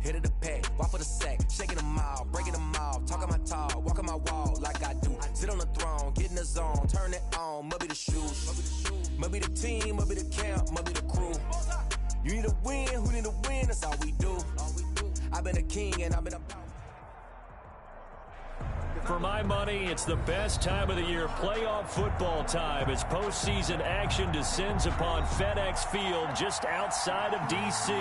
hit of the pack, walk for the sack, shaking them all, breaking them off, talking my talk, walking my wall like I do. Sit on the throne, get in the zone, turn it on, must be the shoes, must be the team, must be the camp, must be the crew. You need a win, who need a win, that's all we do. I've been a king and I've been a... For my money, it's the best time of the year, playoff football time, as postseason action descends upon FedEx Field just outside of D.C.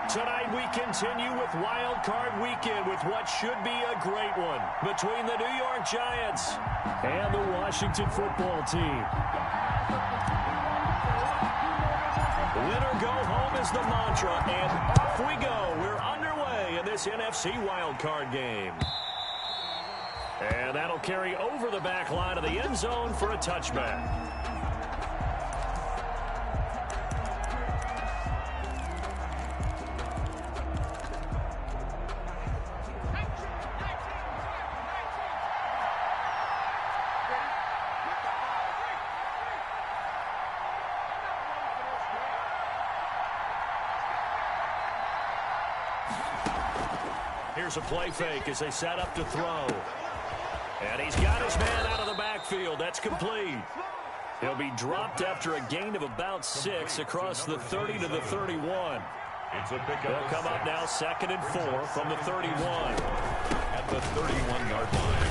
Tonight we continue with Wild Card Weekend with what should be a great one between the New York Giants and the Washington football team. Win or go home is the mantra, and off we go. We're underway in this NFC Wild Card game. And that'll carry over the back line of the end zone for a touchback. Here's a play fake as they set up to throw. And he's got his man out of the backfield. That's complete. He'll be dropped after a gain of about 6 across the 30 to the 31. They'll come up now 2nd and 4 from the 31. At the 31-yard line.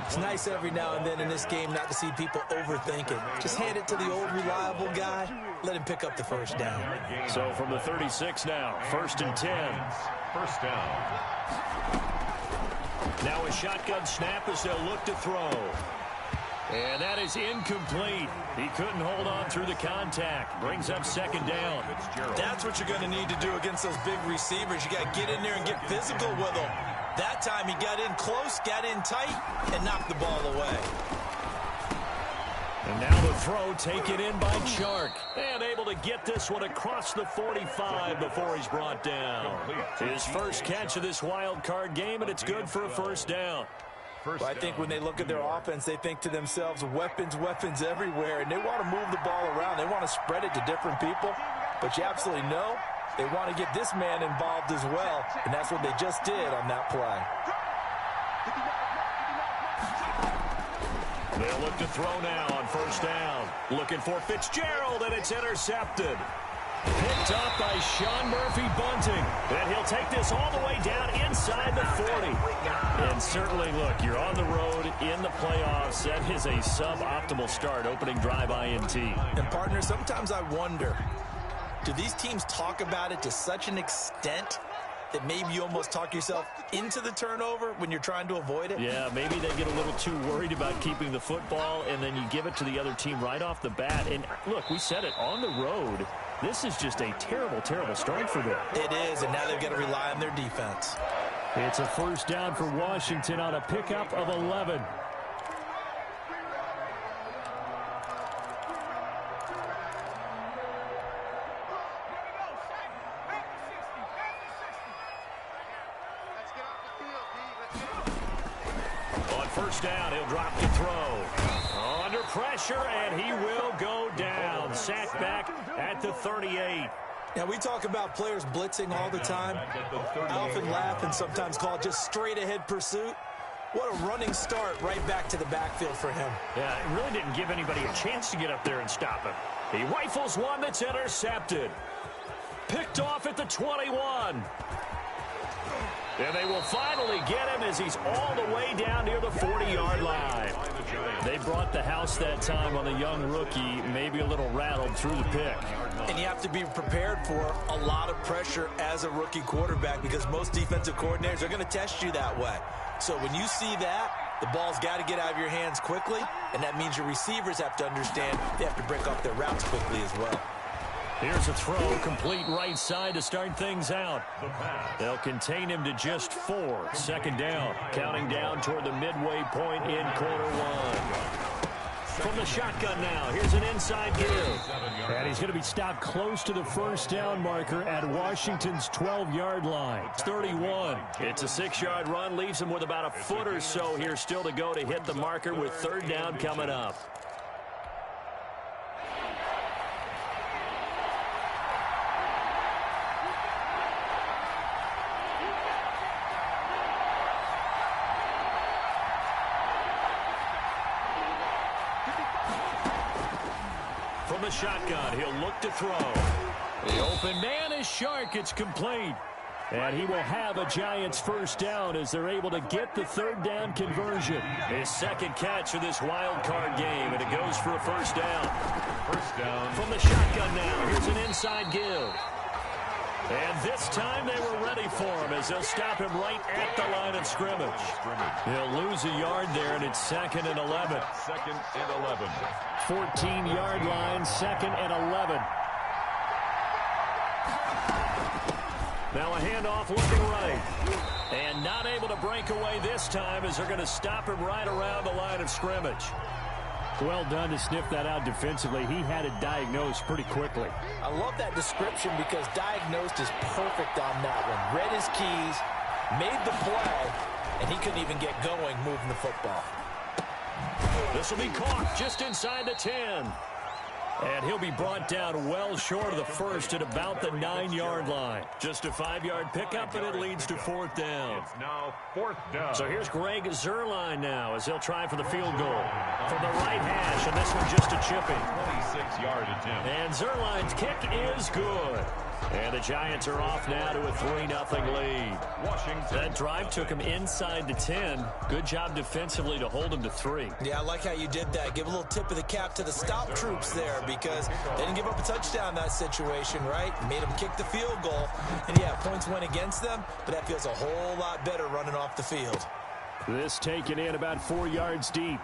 It's nice every now and then in this game not to see people overthink it. Just hand it to the old reliable guy. Let him pick up the first down. So from the 36 now, 1st and 10. First down. Now a shotgun snap as they'll look to throw. And that is incomplete. He couldn't hold on through the contact. Brings up 2nd down. That's what you're going to need to do against those big receivers. You got to get in there and get physical with them. That time he got in close, got in tight, and knocked the ball away. And now the throw taken in by Chark. And able to get this one across the 45 before he's brought down. His first catch of this wild card game, and it's good for a first down. Well, I think when they look at their offense, they think to themselves, weapons, weapons everywhere, and they want to move the ball around. They want to spread it to different people, but you absolutely know they want to get this man involved as well, and that's what they just did on that play. They'll look to throw now on first down. Looking for Fitzgerald, and it's intercepted. Picked up by Sean Murphy-Bunting. And he'll take this all the way down inside the 40. And certainly, look, you're on the road in the playoffs. That is a suboptimal start, opening drive INT. And, partner, sometimes I wonder, do these teams talk about it to such an extent that maybe you almost talk yourself into the turnover when you're trying to avoid it? Yeah, maybe they get a little too worried about keeping the football, and then you give it to the other team right off the bat. And, look, we said it, on the road, this is just a terrible, terrible start for them. It is, and now they've got to rely on their defense. It's a first down for Washington on a pickup of 11. On first down, he'll drop the throw. Under pressure, and he will go down. Sacked back at the 38. Now, we talk about players blitzing all the time. I often laugh and sometimes call it just straight-ahead pursuit. What a running start right back to the backfield for him. Yeah, it really didn't give anybody a chance to get up there and stop him. He rifles one that's intercepted. Picked off at the 21. And they will finally get him as he's all the way down near the 40-yard line. They brought the house that time on the young rookie, maybe a little rattled through the pick. And you have to be prepared for a lot of pressure as a rookie quarterback because most defensive coordinators are going to test you that way. So when you see that, the ball's got to get out of your hands quickly, and that means your receivers have to understand they have to break off their routes quickly as well. Here's a throw, complete right side to start things out. They'll contain him to just 4. Second down, counting down toward the midway point in quarter one. From the shotgun now, here's an inside give. And he's going to be stopped close to the first down marker at Washington's 12-yard line. It's 31. It's a 6-yard run, leaves him with about a foot or so here still to go to hit the marker with third down coming up. from the shotgun. He'll look to throw. The open man is Shark. It's complete. And he will have a Giants first down as they're able to get the third down conversion. His second catch of this wild card game, and it goes for a first down. First down. From the shotgun now, here's an inside give. And this time they were ready for him as they'll stop him right at the line of scrimmage. He'll lose a yard there, and it's 2nd and 11. 2nd and 11. 14-yard line, 2nd and 11. Now a handoff looking right. And not able to break away this time as they're going to stop him right around the line of scrimmage. Well done to sniff that out defensively. He had it diagnosed pretty quickly. I love that description because diagnosed is perfect on that one. Read his keys, made the play, and he couldn't even get going moving the football. This will be caught just inside the 10. And he'll be brought down well short of the first at about the 9-yard line. Just a 5-yard pickup, and it leads to 4th down. It's now 4th down. So here's Greg Zuerlein now as he'll try for the field goal. From the right hash, and this one just a chipping. 26-yard attempt. And Zuerlein's kick is good. And the Giants are off now to a 3-0 lead. Washington. That drive took him inside the 10. Good job defensively to hold him to 3. Yeah, I like how you did that. Give a little tip of the cap to the stop troops there because they didn't give up a touchdown in that situation, right? Made them kick the field goal. And, yeah, points went against them, but that feels a whole lot better running off the field. This taken in about 4 yards deep.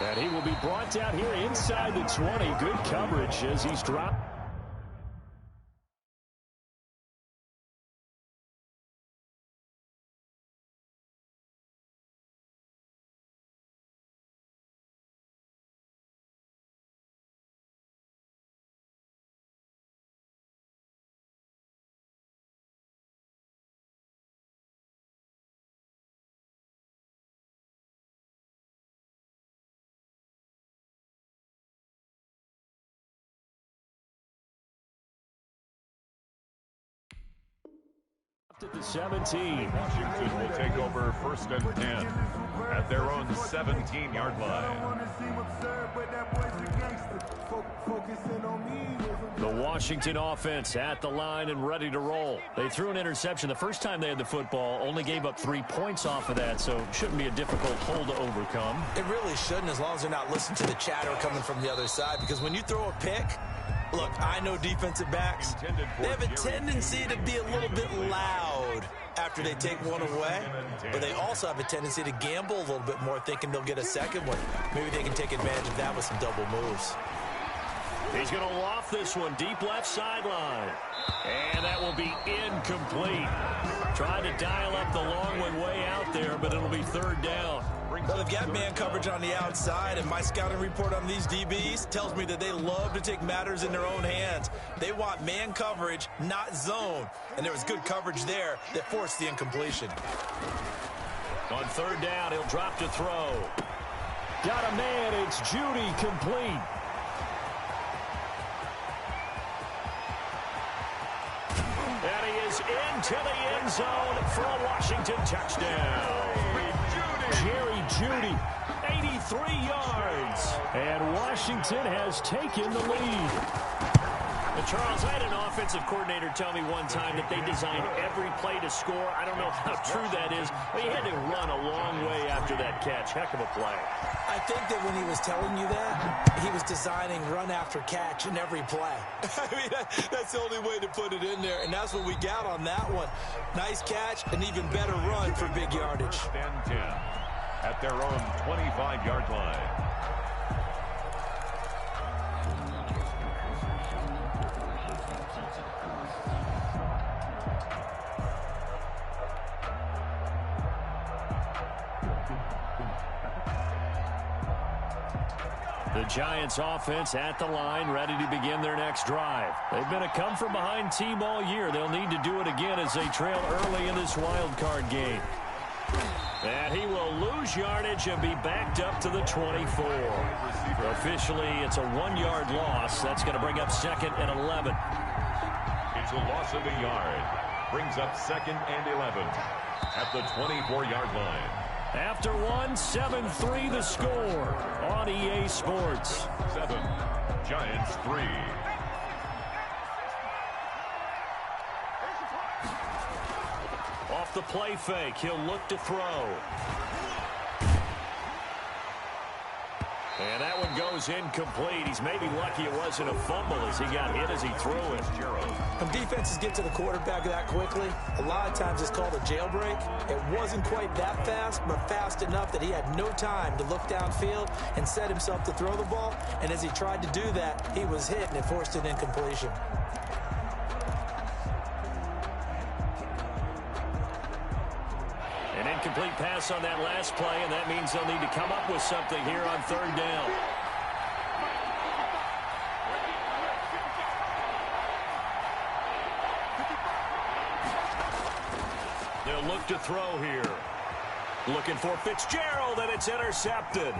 And he will be brought down here inside the 20. Good coverage as he's dropped. At the 17. Washington will take over 1st and 10 at their own 17-yard line. The Washington offense at the line and ready to roll. They threw an interception the first time they had the football, only gave up 3 points off of that, so shouldn't be a difficult hole to overcome. It really shouldn't as long as they're not listening to the chatter coming from the other side because when you throw a pick, look, I know defensive backs, they have a tendency to be a little bit loud after they take one away, but they also have a tendency to gamble a little bit more thinking they'll get a second one. Maybe they can take advantage of that with some double moves. He's going to loft this one deep left sideline. And that will be incomplete. Tried to dial up the long one way out there, but it'll be 3rd down. Well, they've got man coverage on the outside, and my scouting report on these DBs tells me that they love to take matters in their own hands. They want man coverage, not zone. And there was good coverage there that forced the incompletion. On 3rd down, he'll drop to throw. Got a man, it's Judy, complete. And he is into the end zone for a Washington touchdown. Jerry Judy, 83 yards. And Washington has taken the lead. But Charles, I had an offensive coordinator tell me one time that they designed every play to score. I don't know how true that is, but he had to run a long way after that catch. Heck of a play. I think that when he was telling you that, he was designing run after catch in every play. I mean, that's the only way to put it in there, and that's what we got on that one. Nice catch, an even better run for big yardage. 10 at their own 25-yard line. The Giants offense at the line, ready to begin their next drive. They've been a come-from-behind team all year. They'll need to do it again as they trail early in this wild card game. And he will lose yardage and be backed up to the 24. Officially, it's a 1-yard loss. That's going to bring up 2nd and 11. It's a loss of a yard. Brings up 2nd and 11 at the 24-yard line. After one, 7-3 the score on EA Sports. 7, Giants 3. Off the play fake, he'll look to throw. And that one goes incomplete. He's maybe lucky it wasn't a fumble as he got hit as he threw it. When defenses get to the quarterback that quickly, a lot of times it's called a jailbreak. It wasn't quite that fast, but fast enough that he had no time to look downfield and set himself to throw the ball. And as he tried to do that, he was hit and it forced an incompletion. An incomplete pass on that last play, and that means they'll need to come up with something here on third down. They'll look to throw here. Looking for Fitzgerald, and it's intercepted.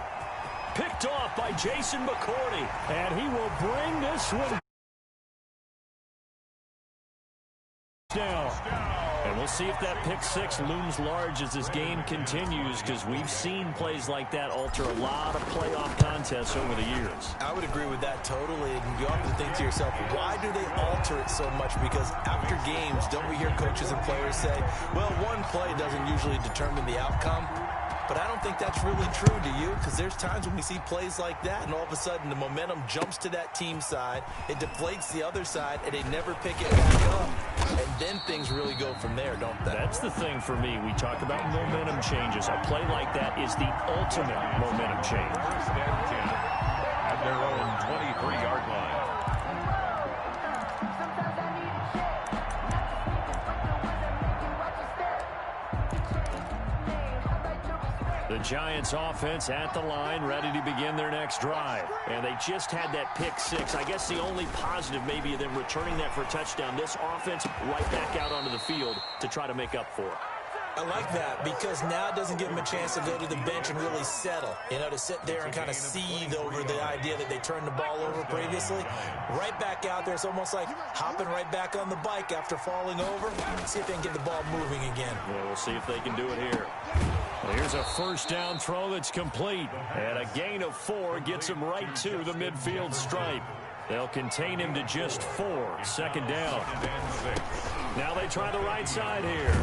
Picked off by Jason McCourty, and he will bring this one down. And we'll see if that pick six looms large as this game continues, because we've seen plays like that alter a lot of playoff contests over the years. I would agree with that totally. And you often think to yourself, why do they alter it so much? Because after games, don't we hear coaches and players say, well, one play doesn't usually determine the outcome? But I don't think that's really true, do you? Because there's times when we see plays like that, and all of a sudden the momentum jumps to that team side, it deflates the other side, and they never pick it back up. And then things really go from there, don't they? That's the thing for me. We talk about momentum changes. A play like that is the ultimate momentum change. First and 10 at their own 23-yard line. The Giants offense at the line, ready to begin their next drive. And they just had that pick six. I guess the only positive maybe of them returning that for a touchdown. This offense right back out onto the field to try to make up for it. I like that because now it doesn't give them a chance to go to the bench and really settle. You know, to sit there and kind of seethe over the idea that they turned the ball over previously. Right back out there, it's almost like hopping right back on the bike after falling over. See if they can get the ball moving again. Well, we'll see if they can do it here. Well, here's a first down throw that's complete. And a gain of 4 gets him right to the midfield stripe. They'll contain him to just 4. Second down. Now they try the right side here.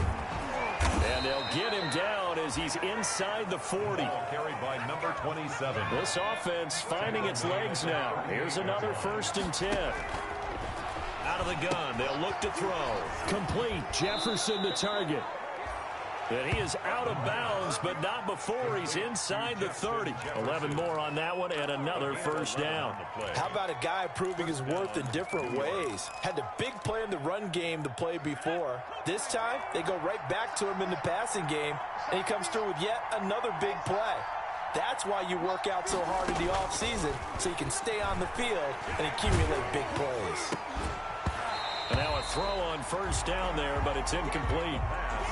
And they'll get him down as he's inside the 40. Carried by number 27. This offense finding its legs now. Here's another first and 10. Out of the gun, they'll look to throw. Complete, Jefferson the target. And he is out of bounds, but not before he's inside the 30. 11 more on that one, and another first down. How about a guy proving his worth in different ways? Had a big play in the run game the play before. This time, they go right back to him in the passing game, and he comes through with yet another big play. That's why you work out so hard in the offseason, so you can stay on the field and accumulate big plays. And now a throw on first down there, but it's incomplete.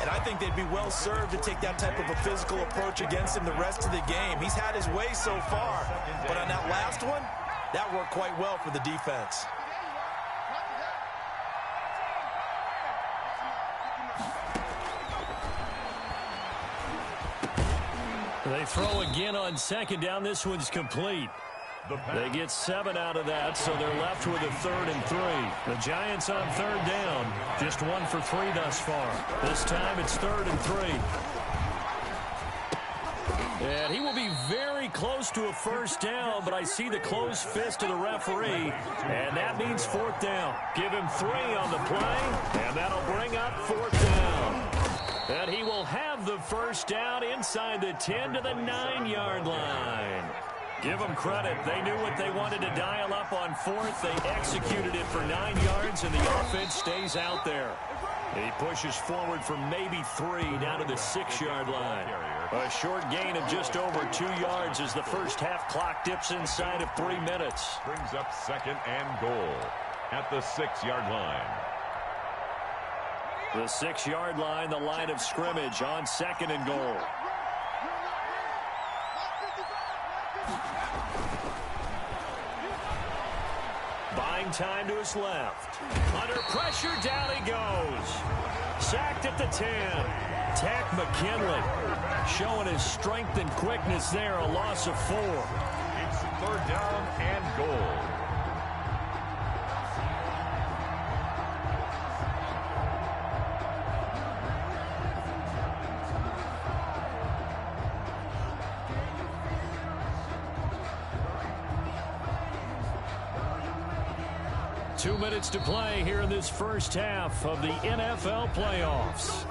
And I think they'd be well served to take that type of a physical approach against him the rest of the game. He's had his way so far, but on that last one, that worked quite well for the defense. They throw again on second down. This one's complete. They get 7 out of that, so they're left with a 3rd and 3. The Giants on third down, just 1 for 3 thus far. This time it's 3rd and 3. And he will be very close to a first down, but I see the closed fist of the referee, and that means 4th down. Give him 3 on the play, and that'll bring up 4th down. And he will have the first down inside the 10 to the 9-yard line. Give them credit. They knew what they wanted to dial up on 4th. They executed it for 9 yards, and the offense stays out there. He pushes forward for maybe 3 down to the 6-yard line. A short gain of just over 2 yards as the first half clock dips inside of 3 minutes. Brings up 2nd and goal at the 6-yard line. The 6-yard line, the line of scrimmage on 2nd and goal. Buying time to his left. Under pressure, down he goes. Sacked at the 10. Tack McKinley showing his strength and quickness there, a loss of 4. It's 3rd down and goal. Two minutes to play here in this first half of the NFL playoffs.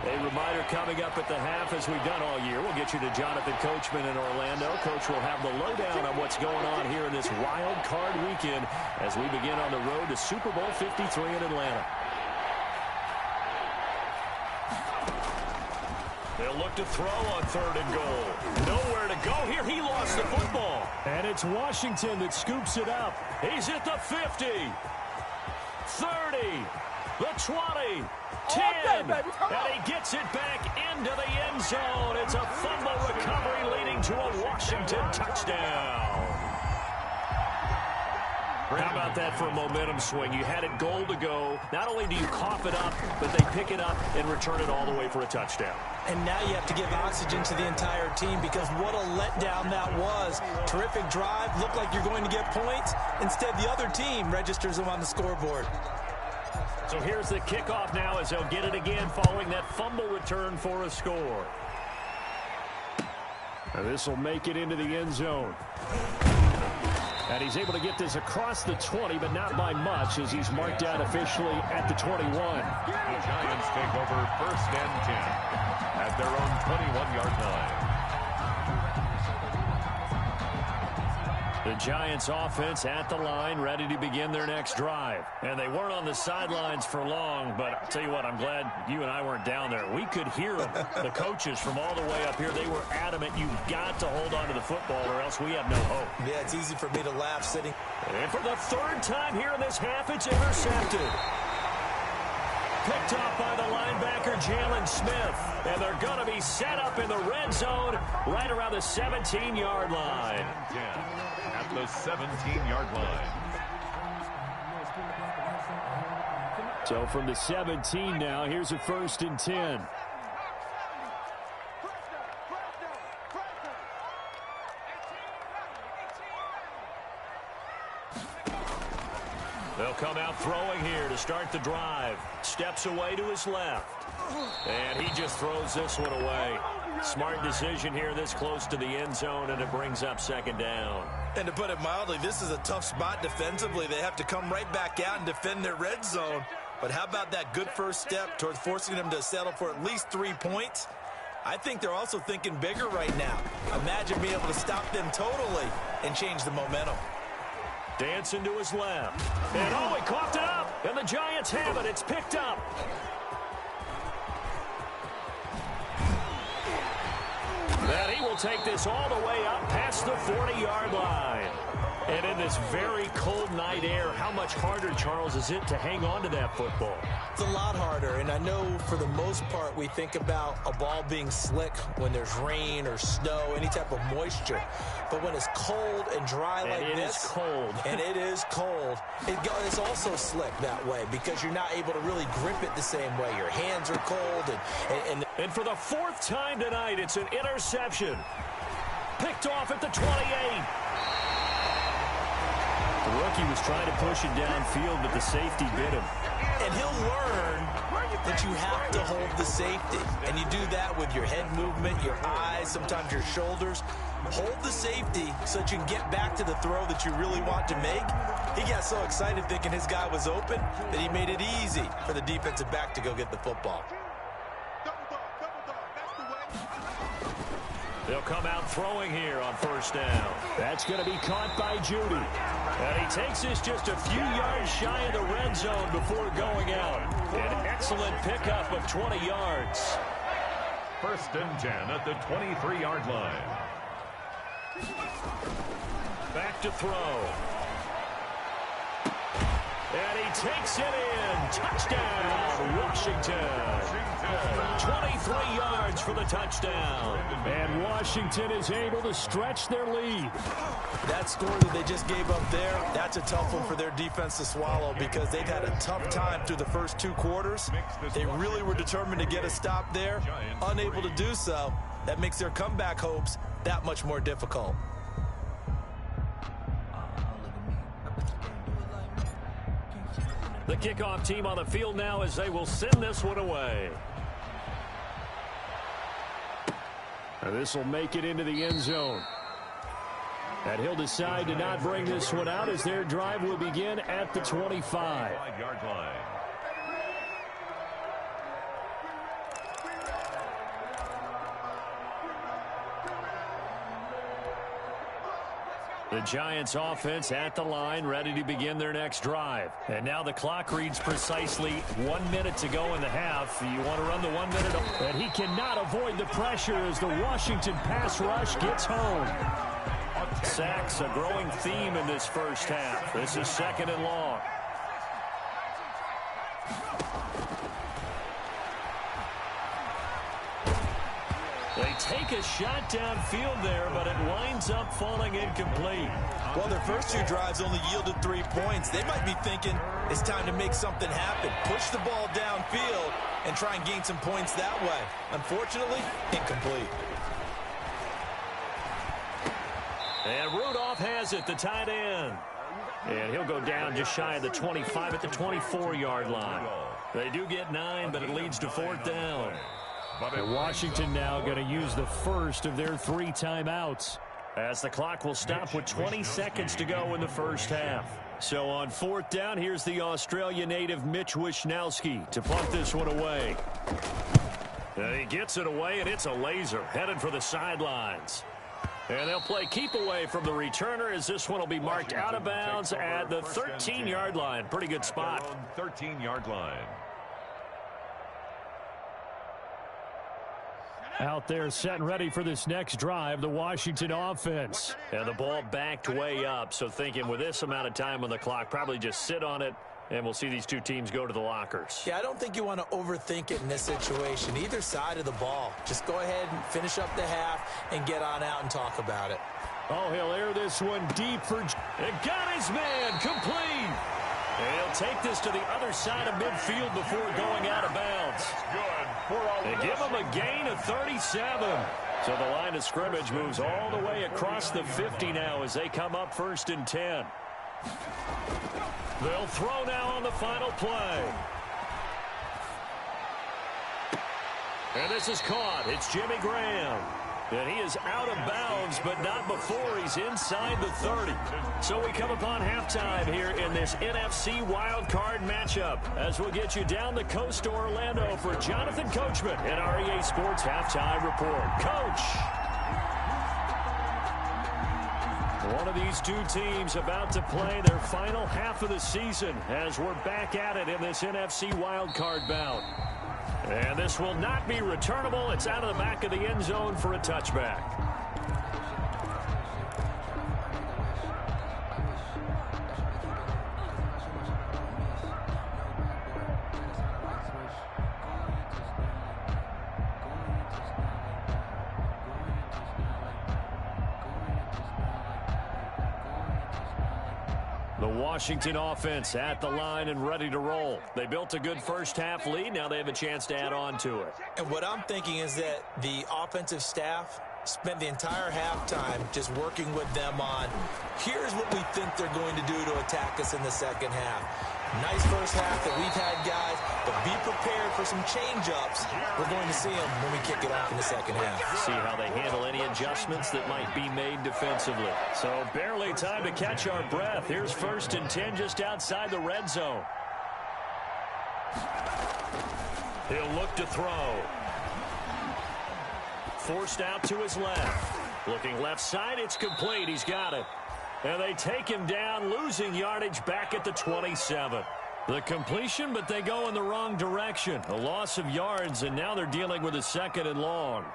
A reminder coming up at the half, as we've done all year. We'll get you to Jonathan Coachman in Orlando. Coach will have the lowdown on what's going on here in this wild card weekend as we begin on the road to Super Bowl 53 in Atlanta. They'll look to throw on 3rd and goal. Nowhere to go here. He lost the football. And it's Washington that scoops it up. He's at the 50, 30, the 20, 10, and he gets it back into the end zone. It's a fumble recovery leading to a Washington touchdown. How about that for a momentum swing? You had it goal to go. Not only do you cough it up, but they pick it up and return it all the way for a touchdown. And now you have to give oxygen to the entire team, because what a letdown that was. Terrific drive. Looked like you're going to get points. Instead, the other team registers them on the scoreboard. So here's the kickoff now as they'll get it again following that fumble return for a score. This will make it into the end zone. And he's able to get this across the 20, but not by much, as he's marked out officially at the 21. The Giants take over 1st and 10 at their own 21-yard line. The Giants offense at the line, ready to begin their next drive. And they weren't on the sidelines for long, but I'll tell you what, I'm glad you and I weren't down there. We could hear them, the coaches from all the way up here. They were adamant, you've got to hold on to the football or else we have no hope. Yeah, it's easy for me to laugh sitting. And for the 3rd time here in this half, it's intercepted. Picked off by the linebacker, Jalen Smith. And they're going to be set up in the red zone right around the 17-yard line. At the 17-yard line. So from the 17 now, here's a 1st and 10. They'll come out throwing here to start the drive. Steps away to his left. And he just throws this one away. Smart decision here this close to the end zone, and it brings up 2nd down. And to put it mildly, this is a tough spot defensively. They have to come right back out and defend their red zone. But how about that good first step towards forcing them to settle for at least 3 points? I think they're also thinking bigger right now. Imagine being able to stop them totally and change the momentum. Dancing to his left. And oh, he coughed it up. And the Giants have it. It's picked up. That he will take this all the way up past the 40-yard line. And in this very cold night air, how much harder, Charles, is it to hang on to that football? It's a lot harder, and I know for the most part we think about a ball being slick when there's rain or snow, any type of moisture. But when it's cold and dry like this, it is cold. And it is cold, it's also slick that way because you're not able to really grip it the same way. Your hands are cold. And for the 4th time tonight, it's an interception. Picked off at the 28. The rookie was trying to push it downfield, but the safety bit him. And he'll learn that you have to hold the safety. And you do that with your head movement, your eyes, sometimes your shoulders. Hold the safety so that you can get back to the throw that you really want to make. He got so excited thinking his guy was open that he made it easy for the defensive back to go get the football. They'll come out throwing here on 1st down. That's going to be caught by Judy. And he takes this just a few yards shy of the red zone before going out. An excellent pickup of 20 yards. 1st and 10 at the 23-yard line. Back to throw. And he takes it in. Touchdown, Washington. 23 yards. yards for the touchdown. And Washington is able to stretch their lead. That score that they just gave up there, that's a tough one for their defense to swallow because they've had a tough time through the first 2 quarters. They really were determined to get a stop there, unable to do so. That makes their comeback hopes that much more difficult. The kickoff team on the field now as they will send this one away. This will make it into the end zone. And he'll decide to not bring this one out as their drive will begin at the 25. 5-yard line. The Giants offense at the line, ready to begin their next drive. And now the clock reads precisely 1 minute to go in the half. You want to run the 1 minute. And he cannot avoid the pressure as the Washington pass rush gets home. Sacks, a growing theme in this first half. This is 2nd and long. They take a shot downfield there, but it winds up falling incomplete. Well, their first 2 drives only yielded 3 points. They might be thinking it's time to make something happen. Push the ball downfield and try and gain some points that way. Unfortunately, incomplete. And Rudolph has it, the tight end. And he'll go down just shy of the 25 at the 24-yard line. They do get 9, but it leads to 4th down. And Washington now going to use the first of their 3 timeouts, as the clock will stop with 20 seconds to go in the first half. So on 4th down, here's the Australia native Mitch Wishnowsky to punt this one away. And he gets it away, and it's a laser headed for the sidelines. And they'll play keep away from the returner as this one will be marked out of bounds at the 13-yard line. Pretty good spot. 13-yard line. Out there set and ready for this next drive, the Washington offense. And the ball backed way up, so thinking with this amount of time on the clock, probably just sit on it, and we'll see these 2 teams go to the lockers. Yeah, I don't think you want to overthink it in this situation. Either side of the ball. Just go ahead and finish up the half and get on out and talk about it. Oh, he'll air this one deep for... And got his man complete. And he'll take this to the other side of midfield before going out of bounds. They give him a gain of 37. So the line of scrimmage moves all the way across the 50 now as they come up 1st and 10. They'll throw now on the final play. And this is caught. It's Jimmy Graham. And he is out of bounds, but not before he's inside the 30. So we come upon halftime here in this NFC wildcard matchup as we'll get you down the coast to Orlando for Jonathan Coachman and our EA Sports Halftime Report. Coach! One of these 2 teams about to play their final half of the season as we're back at it in this NFC wildcard bout. And this will not be returnable. It's out of the back of the end zone for a touchback. The Washington offense at the line and ready to roll. They built a good first half lead. Now they have a chance to add on to it. And what I'm thinking is that the offensive staff spent the entire halftime just working with them on, here's what we think they're going to do to attack us in the second half. Nice first half that we've had, guys, but be prepared for some change-ups. We're going to see them when we kick it off in the second half. See how they handle any adjustments that might be made defensively. So barely time to catch our breath. Here's 1st and 10 just outside the red zone. He'll look to throw. Forced out to his left. Looking left side, it's complete. He's got it. And they take him down, losing yardage back at the 27. The completion, but they go in the wrong direction. A loss of yards, and now they're dealing with a 2nd and long.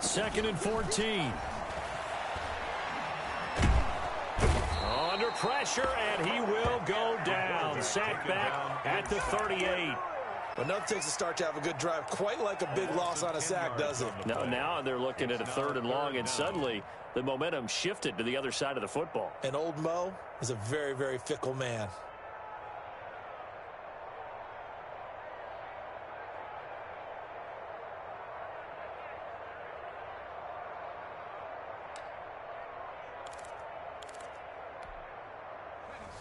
Second and 14. pressure, and he will go down. Sacked back at the 38. But enough takes a start to have a good drive. Quite like a big loss on a sack, does it? No, now they're looking at a 3rd and long, and suddenly the momentum shifted to the other side of the football. And old Mo is a very, very fickle man.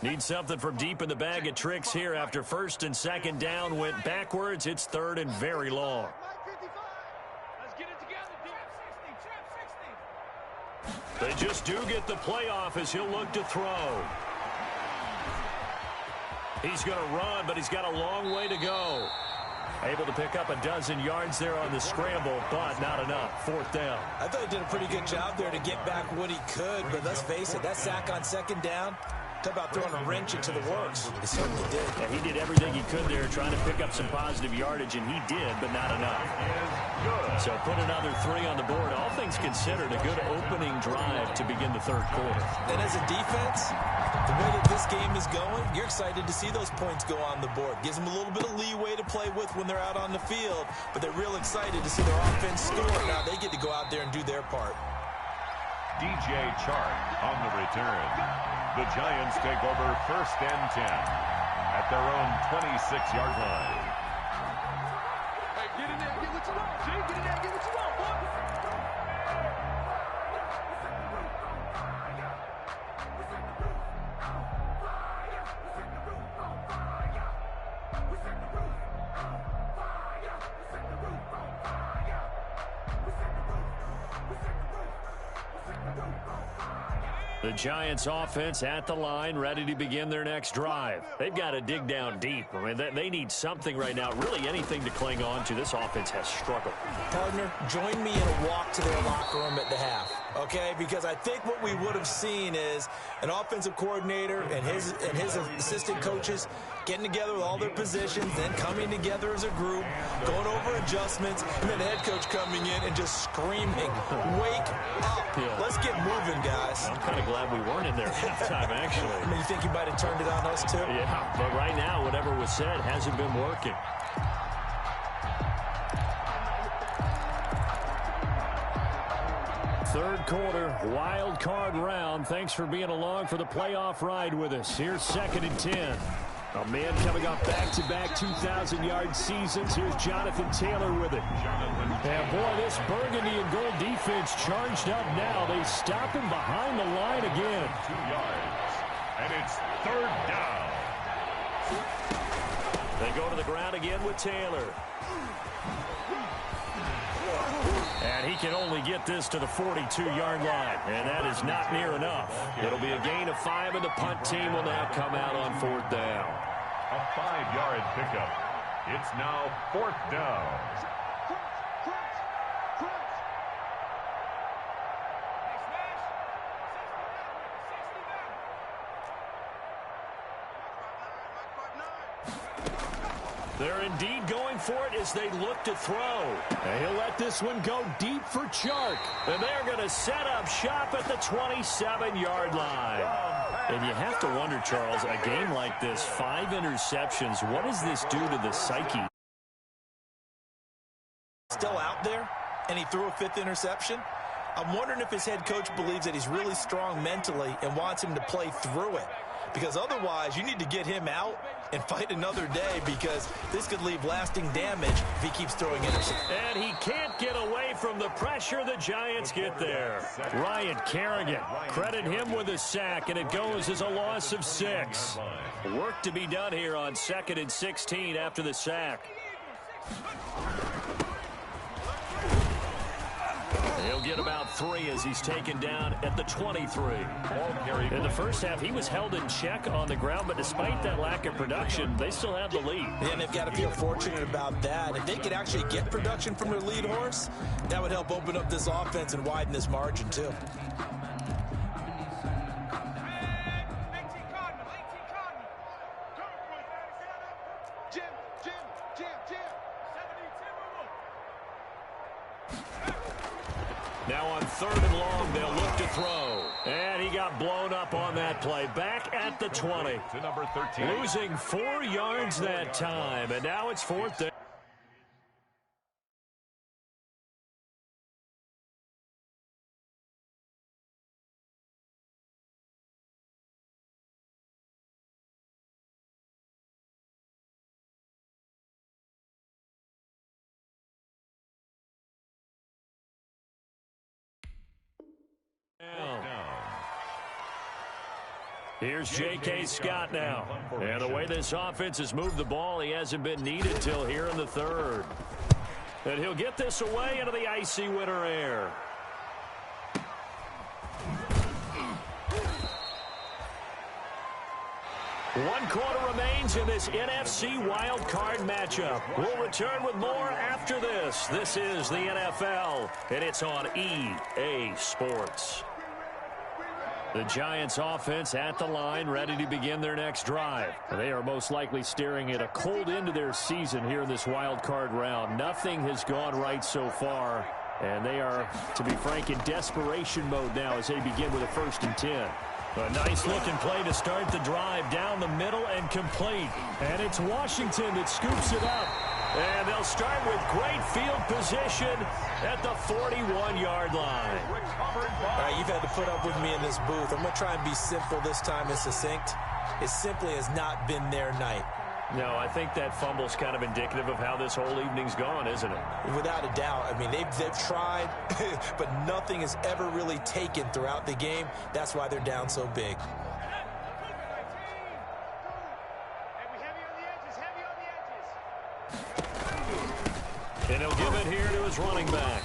Need something from deep in the bag of tricks here after 1st and 2nd down went backwards. It's 3rd and very long. They just do get the playoff as he'll look to throw. He's going to run, but he's got a long way to go. Able to pick up a dozen yards there on the scramble, but not enough. 4th down. I thought he did a pretty good job there to get back what he could, but let's face it, that sack on 2nd down, talk about throwing a wrench into the works. He certainly did. Yeah, he did everything he could there trying to pick up some positive yardage, and he did, but not enough. So put another 3 on the board. All things considered, a good opening drive to begin the 3rd quarter. And as a defense, the way that this game is going, you're excited to see those points go on the board. Gives them a little bit of leeway to play with when they're out on the field, but they're real excited to see their offense score. Now they get to go out there and do their part. DJ Chark on the return. The Giants take over 1st and 10 at their own 26-yard line. Hey, get in there and get what you want, G. Get in there and get what you want, boy. The Giants offense at the line, ready to begin their next drive. They've got to dig down deep. I mean, they need something right now, really anything to cling on to. This offense has struggled. Partner, join me in a walk to their locker room at the half, okay? Because I think what we would have seen is an offensive coordinator and his assistant coaches getting together with all their positions, then coming together as a group, going over adjustments, and then the head coach coming in and just screaming, "Wake up. Yeah. Let's get moving, guys." I'm kind of glad we weren't in there at halftime, actually. I mean, you think you might have turned it on us, too? Yeah, but right now, whatever was said hasn't been working. Third quarter, wild card round. Thanks for being along for the playoff ride with us. Here's 2nd and 10. A man coming off back-to-back 2,000-yard seasons. Here's Jonathan Taylor with it. And boy, this burgundy and gold defense charged up now. They stop him behind the line again. 2 yards, and it's 3rd down. They go to the ground again with Taylor. And he can only get this to the 42-yard line, and that is not near enough. It'll be a gain of 5, and the punt team will now come out on 4th down. A 5-yard pickup. It's now 4th down. They're indeed going for it as they look to throw. And he'll let this one go deep for Chark. And they're going to set up shop at the 27-yard line. And you have to wonder, Charles, a game like this, 5 interceptions, what does this do to the psyche? Still out there, and he threw a 5th interception. I'm wondering if his head coach believes that he's really strong mentally and wants him to play through it. Because otherwise, you need to get him out and fight another day, because this could leave lasting damage if he keeps throwing interceptions. And he can't get away from the pressure the Giants get there. Ryan Kerrigan, credit him with a sack, and it goes as a loss of 6. Work to be done here on 2nd and 16 after the sack. He'll get about 3 as he's taken down at the 23. In the first half, he was held in check on the ground, but despite that lack of production, they still have the lead. And they've got to feel fortunate about that. If they could actually get production from their lead horse, that would help open up this offense and widen this margin, too. Now on 3rd and long, they'll look to throw. And he got blown up on that play. Back at the 20. To number 13. Losing 4 yards that time, and now it's 4th down. Here's J.K. Scott now. And the way this offense has moved the ball, he hasn't been needed till here in the 3rd. And he'll get this away into the icy winter air. One quarter remains in this NFC wild card matchup. We'll return with more after this. This is the NFL, and it's on EA Sports. The Giants offense at the line, ready to begin their next drive. They are most likely staring at a cold end to their season here in this wild card round. Nothing has gone right so far, and they are, to be frank, in desperation mode now as they begin with a 1st and 10. A nice-looking play to start the drive down the middle and complete. And it's Washington that scoops it up. And they'll start with great field position at the 41-yard line. All right, you've had to put up with me in this booth. I'm going to try and be simple this time and succinct. It simply has not been their night. No, I think that fumble's kind of indicative of how this whole evening's gone, isn't it? Without a doubt. I mean, they've tried, but nothing has ever really taken throughout the game. That's why they're down so big. And he'll give it here to his running back.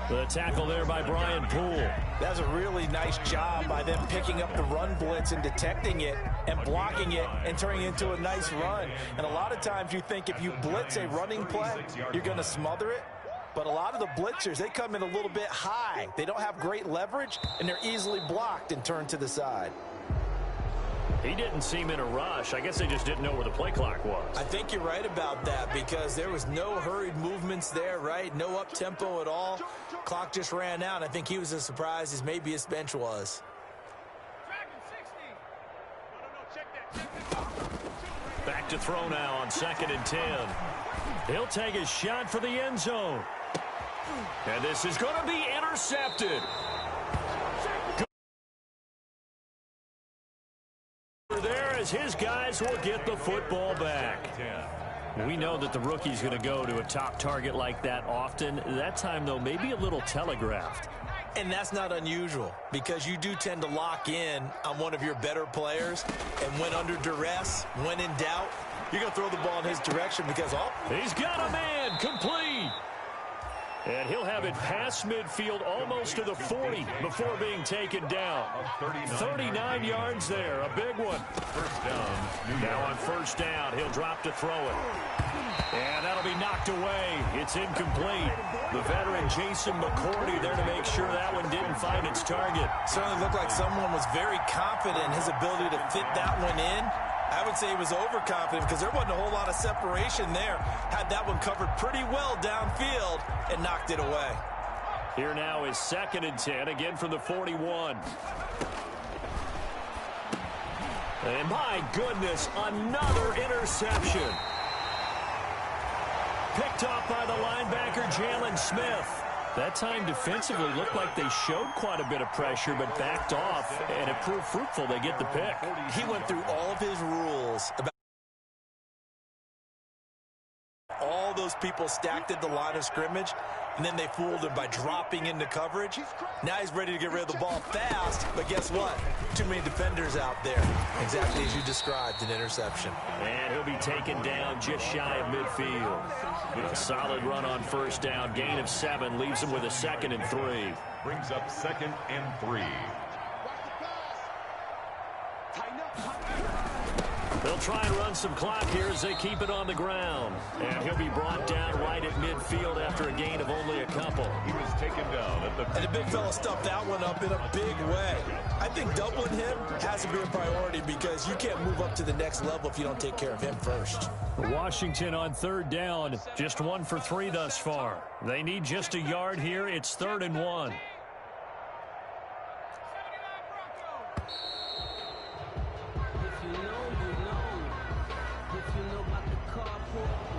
The tackle there by Brian Poole. That's a really nice job by them picking up the run blitz and detecting it and blocking it and turning it into a nice run. And a lot of times you think if you blitz a running play, you're going to smother it. But a lot of the blitzers, they come in a little bit high. They don't have great leverage, and they're easily blocked and turned to the side. He didn't seem in a rush. I guess they just didn't know where the play clock was. I think you're right about that because there was no hurried movements there, right? No up-tempo at all. Clock just ran out. I think he was as surprised as maybe his bench was. Back to throw now on 2nd and 10. He'll take a shot for the end zone. And this is going to be intercepted. There as his guys will get the football back. We know that the rookie's going to go to a top target like that often. That time, though, maybe a little telegraphed. And that's not unusual because you do tend to lock in on one of your better players. And when under duress, when in doubt, you're going to throw the ball in his direction because, oh. He's got a man complete. And he'll have it past midfield almost to the 40 before being taken down. 39 yards there, a big one. First down. Now on 1st down, he'll drop to throw it. And that'll be knocked away. It's incomplete. The veteran Jason McCourty there to make sure that one didn't find its target. Certainly looked like someone was very confident in his ability to fit that one in. I would say he was overconfident because there wasn't a whole lot of separation there. Had that one covered pretty well downfield and knocked it away. Here now is 2nd and 10, again from the 41. And my goodness, another interception. Picked off by the linebacker, Jalen Smith. That time defensively looked like they showed quite a bit of pressure but backed off, and it proved fruitful. They get the pick. He went through all of his rules about all those people stacked at the line of scrimmage, and then they fooled him by dropping into coverage. Now he's ready to get rid of the ball fast, but guess what? Too many defenders out there. Exactly as you described, an interception. And he'll be taken down just shy of midfield. A solid run on 1st down. Gain of 7 leaves him with a 2nd and 3. Brings up 2nd and 3. They'll try and run some clock here as they keep it on the ground. And he'll be brought down right at midfield after a gain of only a couple. He was taken down at the... And the big fella stuffed that one up in a big way. I think doubling him has to be a priority because you can't move up to the next level if you don't take care of him first. Washington on 3rd down, just 1 for 3 thus far. They need just a yard here. It's 3rd and 1.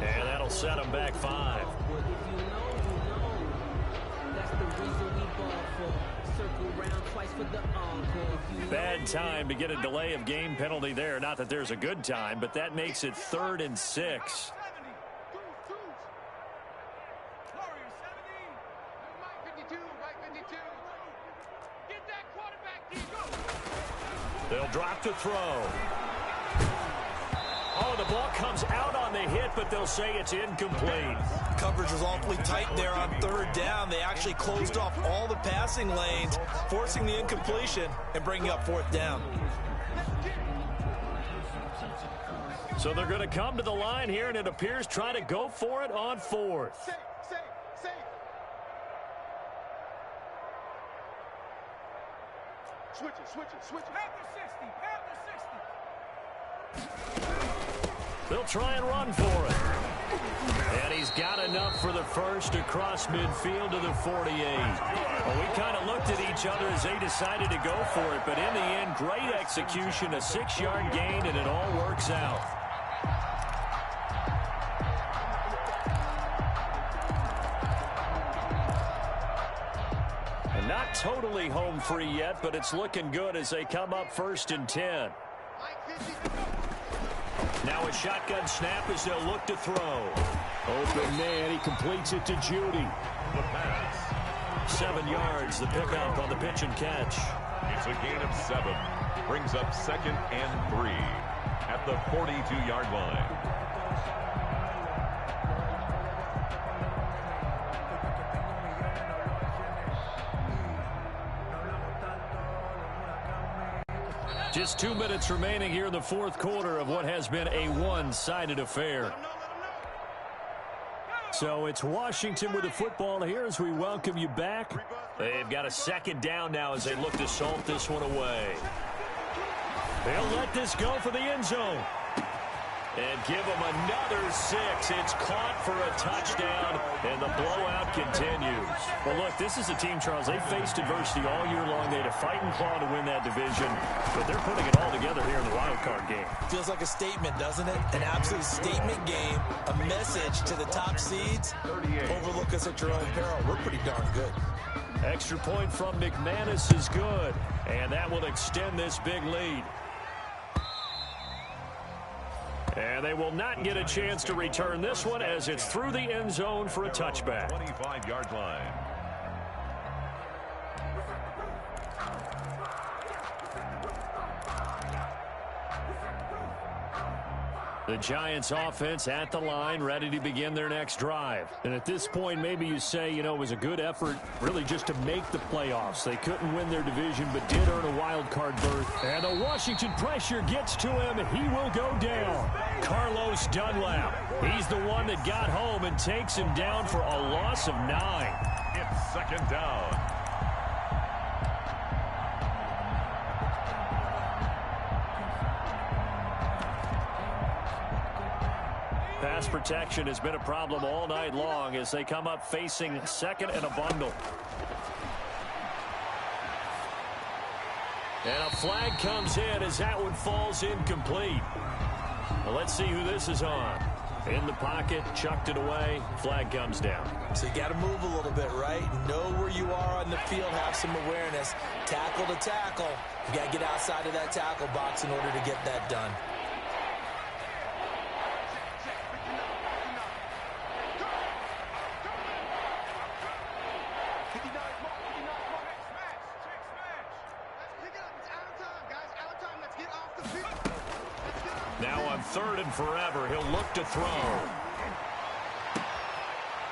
And that'll set them back 5. Bad time to get a delay of game penalty there. Not that there's a good time, but that makes it 3rd and 6. They'll drop to throw. Oh, the ball comes out on the hit, but they'll say it's incomplete. Coverage was awfully tight there on 3rd down. They actually closed off all the passing lanes, forcing the incompletion and bringing up 4th down. So they're going to come to the line here, and it appears try to go for it on 4th. Switch it. Have the 60. They'll try and run for it. And he's got enough for the first across midfield to the 48. Well, we kind of looked at each other as they decided to go for it, but in the end, great execution, a 6-yard gain, and it all works out. And not totally home free yet, but it's looking good as they come up 1st and 10. Now a shotgun snap as they'll look to throw. Open man, he completes it to Judy. The pass. 7 yards, the pickup on the pitch and catch. It's a gain of 7. Brings up 2nd and 3 at the 42-yard line. Just 2 minutes remaining here in the 4th quarter of what has been a one-sided affair. So it's Washington with the football here as we welcome you back. They've got a 2nd down now as they look to salt this one away. They'll let this go for the end zone. And give them another 6. It's caught for a touchdown, and the blowout continues. Well, look, this is a team, Charles, they faced adversity all year long. They had to fight and claw to win that division, but they're putting it all together here in the wild card game. Feels like a statement, doesn't it? An absolute statement game, a message to the top seeds. Overlook us at your own peril. We're pretty darn good. Extra point from McManus is good, and that will extend this big lead. And they will not get a chance to return this one as it's through the end zone for a touchback. 25-yard line. The Giants offense at the line, ready to begin their next drive. And at this point, maybe you say, you know, it was a good effort really just to make the playoffs. They couldn't win their division, but did earn a wild card berth. And the Washington pressure gets to him. He will go down. Carlos Dunlap. He's the one that got home and takes him down for a loss of 9. It's 2nd down. Pass protection has been a problem all night long as they come up facing 2nd and a bundle. And a flag comes in as that one falls incomplete. Well, let's see who this is on. In the pocket, chucked it away, flag comes down. So you got to move a little bit, right? Know where you are on the field, have some awareness. Tackle to tackle. You got to get outside of that tackle box in order to get that done. Now on 3rd and forever, he'll look to throw.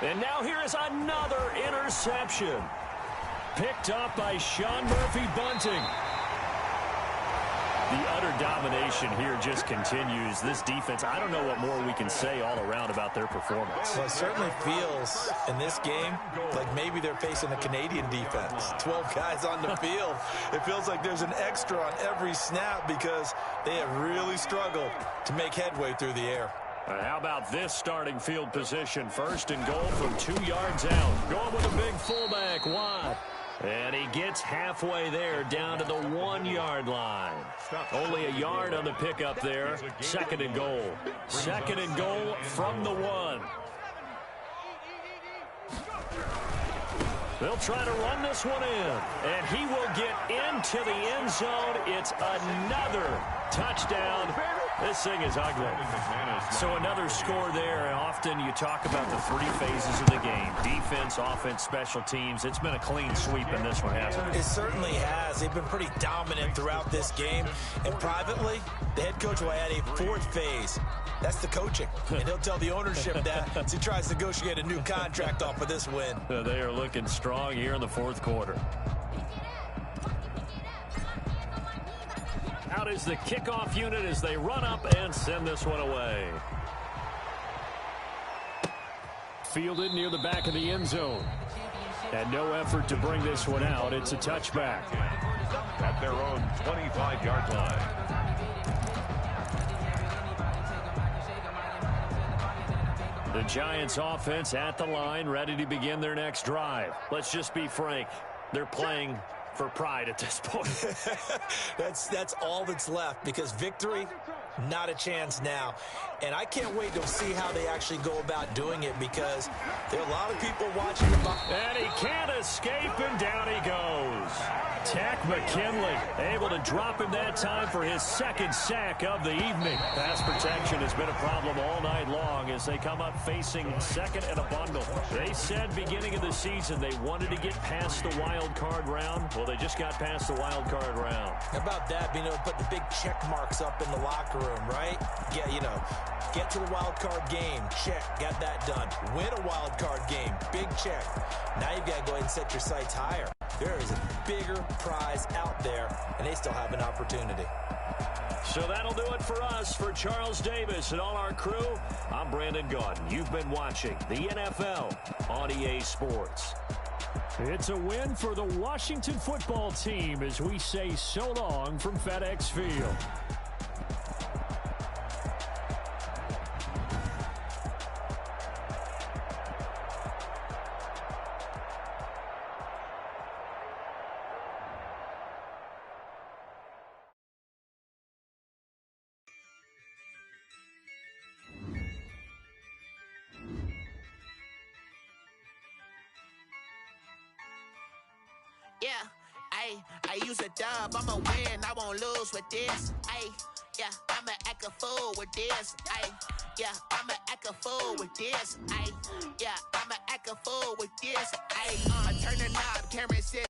And now here is another interception. Picked up by Sean Murphy-Bunting. The utter domination here just continues. This defense, I don't know what more we can say all around about their performance. Well, it certainly feels in this game like maybe they're facing a Canadian defense. 12 guys on the field. It feels like there's an extra on every snap because they have really struggled to make headway through the air. How about this starting field position? 1st and goal from 2 yards out. Going with a big fullback wide. And he gets halfway there, down to the 1-yard line. Only a yard on the pickup there. Second and goal. Second and goal from the 1. They'll try to run this one in. And he will get into the end zone. It's another touchdown. This thing is ugly. So another score there. And often you talk about the 3 phases of the game. Defense, offense, special teams. It's been a clean sweep in this one, hasn't it? It certainly has. They've been pretty dominant throughout this game. And privately, the head coach will add a 4th phase. That's the coaching. And he'll tell the ownership that as he tries to negotiate a new contract off of this win. They are looking strong here in the 4th quarter. Out is the kickoff unit as they run up and send this one away. Fielded near the back of the end zone. And no effort to bring this one out. It's a touchback. At their own 25-yard line. The Giants offense at the line, ready to begin their next drive. Let's just be frank. They're playing for pride at this point. That's all that's left, because victory, not a chance now. And I can't wait to see how they actually go about doing it, because there are a lot of people watching. And he can't escape, and down he goes. Tack McKinley able to drop him that time for his 2nd sack of the evening. Pass protection has been a problem all night long as they come up facing 2nd and a bundle. They said beginning of the season they wanted to get past the wild card round. Well, they just got past the wild card round. How about that, being able to put the big check marks up in the locker room, right? Get to the wild card game, check, got that done. Win a wild card game, big check. Now you've got to go ahead and set your sights higher. There is a bigger prize out there, and they still have an opportunity. So that'll do it for us. For Charles Davis and all our crew, I'm Brandon Gaudin. You've been watching the NFL on EA Sports. It's a win for the Washington football team as we say so long from FedEx Field. Yeah, I use a dub, I'ma win, I won't lose with this. Yeah, I'ma act a fool with this. Yeah, I'ma act a fool with this. Yeah, I'ma act a fool with this. I turn the knob, camera says